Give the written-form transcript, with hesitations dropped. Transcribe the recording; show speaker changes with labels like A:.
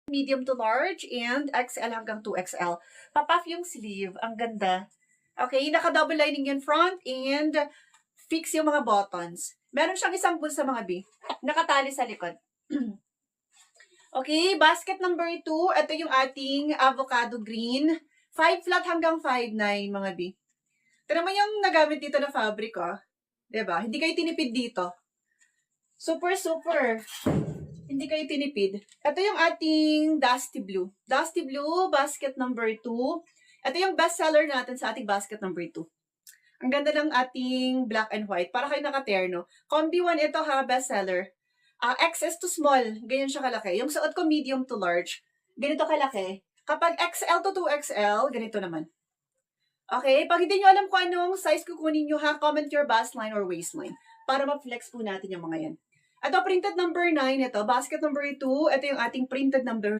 A: medium to large, and XL hanggang 2XL. Papaf yung sleeve. Ang ganda. Okay, naka-double lining yung front and fix yung mga buttons. Meron siyang isang bulsa mga B. Nakatali sa likod. Okay, basket number 2. Ito yung ating avocado green. 5 flat hanggang 5'9", mga B. Tignan mo yung nagamit dito na fabric, oh. Diba? Hindi kayo tinipid dito. Super, super. Hindi kayo tinipid. Ito yung ating Dusty Blue. Dusty Blue, basket number 2. Ito yung best seller natin sa ating basket number 2. Ang ganda ng ating black and white. Para kayo nakaterno. Combi 1 ito ha, best seller. XS to small, ganyan siya kalaki. Yung suot ko medium to large, ganito kalaki. Kapag XL to 2XL, ganito naman. Okay, pag hindi nyo alam kung anong size kukunin nyo ha, comment your bust line or waistline para ma-flex po natin yung mga yan. Ito, printed number 9, ito, basket number 2, ito yung ating printed number